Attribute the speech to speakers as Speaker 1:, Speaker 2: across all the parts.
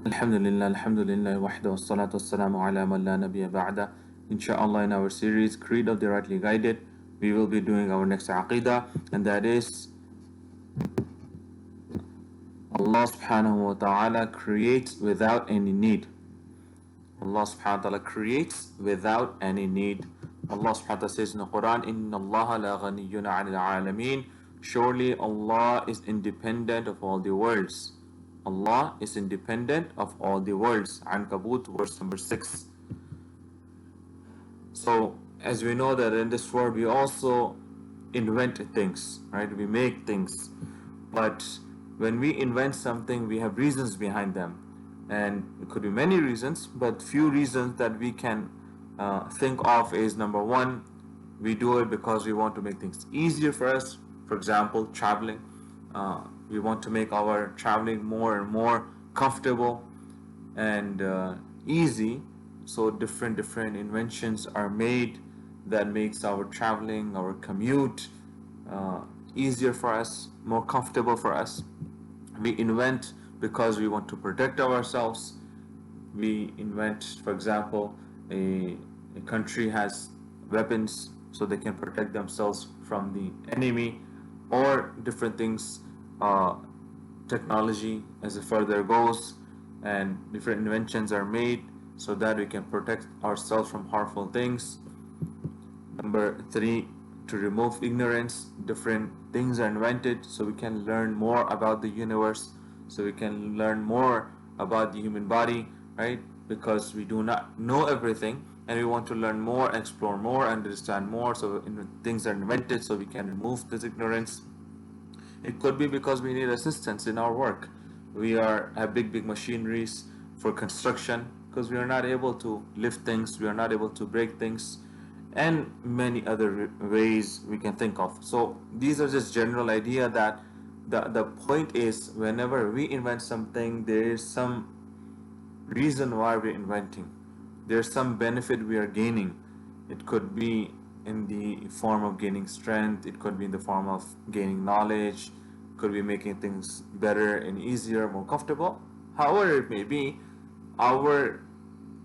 Speaker 1: Alhamdulillah, wahda wassalatu wassalamu ala man la nabiyya ba'da. Inshallah, in our series Creed of the Rightly Guided, we will be doing our next aqidah, and that is Allah subhanahu wa ta'ala creates without any need. Allah subhanahu wa ta'ala creates without any need. Allah subhanahu wa ta'ala says in the Quran, Inna Allah la ghaniyyun 'anil 'alameen. Surely Allah is independent of all the worlds. Allah is independent of all the worlds. Ankabut verse number 6. So as we know that in this world we also invent things, right? We make things. But when we invent something, we have reasons behind them. And it could be many reasons, but few reasons that we can think of is number one, we do it because we want to make things easier for us. For example, traveling. We want to make our traveling more and more comfortable and easy. So different inventions are made that makes our traveling, our commute easier for us, more comfortable for us. We invent because we want to protect ourselves. We invent, for example, a country has weapons so they can protect themselves from the enemy, or different things, technology as it further goes, and different inventions are made so that we can protect ourselves from harmful things. Number three, to remove ignorance, different things are invented so we can learn more about the universe, so we can learn more about the human body, right? Because we do not know everything and we want to learn more, explore more, understand more, so things are invented so we can remove this ignorance. It could be because we need assistance in our work. We have big machineries for construction because we are not able to lift things, we are not able to break things, and many other ways we can think of. So these are just general idea that the point is whenever we invent something, there is some reason why we're inventing. There's some benefit we are gaining. It could be in the form of gaining strength, it could be in the form of gaining knowledge, it could be making things better and easier, more comfortable. However it may be, our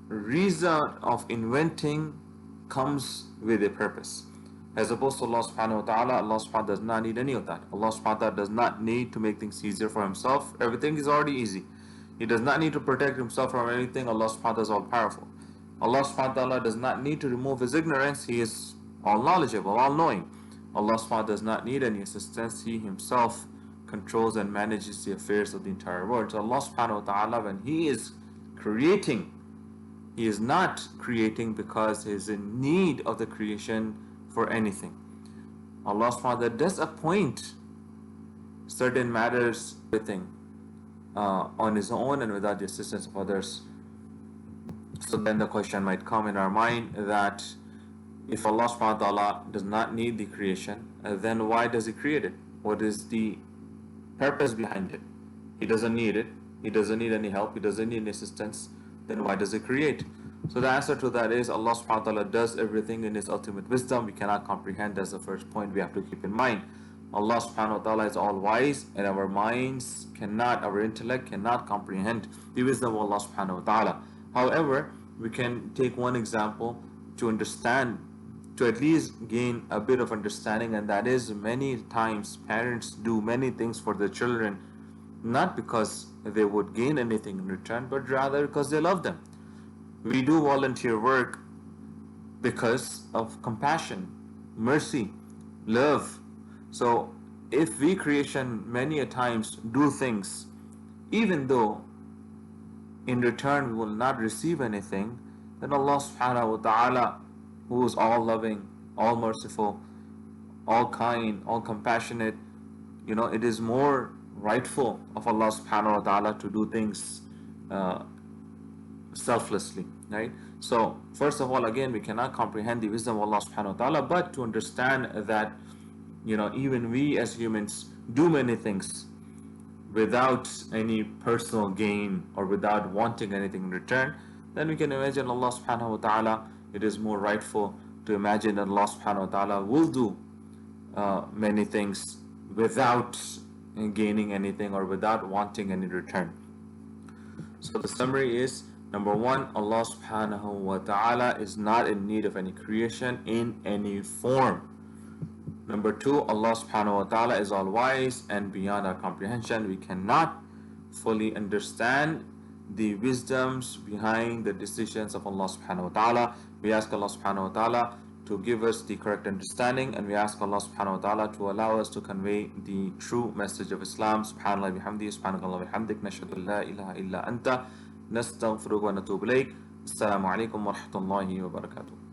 Speaker 1: reason of inventing comes with a purpose. As opposed to Allah subhanahu wa ta'ala, Allah subhanahu wa ta'ala does not need any of that. Allah subhanahu wa ta'ala does not need to make things easier for himself. Everything is already easy. He does not need to protect himself from anything. Allah subhanahu wa ta'ala is all powerful. Allah subhanahu wa ta'ala does not need to remove his ignorance. He is all knowledgeable, all knowing. Allah subhanahu wa ta'ala does not need any assistance. He himself controls and manages the affairs of the entire world. So Allah subhanahu wa ta'ala, when he is creating, he is not creating because he is in need of the creation for anything. Allah subhanahu wa ta'ala does appoint certain matters, everything, on his own and without the assistance of others. So then the question might come in our mind that if Allah subhanahu wa ta'ala does not need the creation, then why does he create it? What is the purpose behind it? He doesn't need it. He doesn't need any help. He doesn't need any assistance. Then why does he create? So the answer to that is Allah subhanahu wa ta'ala does everything in his ultimate wisdom. We cannot comprehend. That's the first point we have to keep in mind. Allah subhanahu wa ta'ala is all wise, and our minds cannot, our intellect cannot comprehend the wisdom of Allah subhanahu wa ta'ala. However, we can take one example to understand, to at least gain a bit of understanding, and that is many times parents do many things for their children not because they would gain anything in return, but rather because they love them. We do volunteer work because of compassion, mercy, love. So if we creation many a times do things even though in return we will not receive anything, then Allah subhanahu wa ta'ala, who is all loving, all merciful, all kind, all compassionate, it is more rightful of Allah subhanahu wa ta'ala to do things selflessly, right? So first of all, again, we cannot comprehend the wisdom of Allah subhanahu wa ta'ala, but to understand that even we as humans do many things without any personal gain or without wanting anything in return, then we can imagine Allah subhanahu wa ta'ala, it is more rightful to imagine that Allah subhanahu wa ta'ala will do many things without gaining anything or without wanting any return. So the summary is, number one, Allah subhanahu wa ta'ala is not in need of any creation in any form. Number two, Allah subhanahu wa ta'ala is all wise and beyond our comprehension. We cannot fully understand the wisdoms behind the decisions of Allah subhanahu wa ta'ala. We ask Allah subhanahu wa ta'ala to give us the correct understanding, and we ask Allah subhanahu wa ta'ala to allow us to convey the true message of Islam. Subhanallah bihamdi, subhanakallah bihamdik, nashhadu an la ilaha illa anta, nastaghfiruka wa natubu ilayk. Assalamu alaikum wa rahmatullahi wa barakatuh.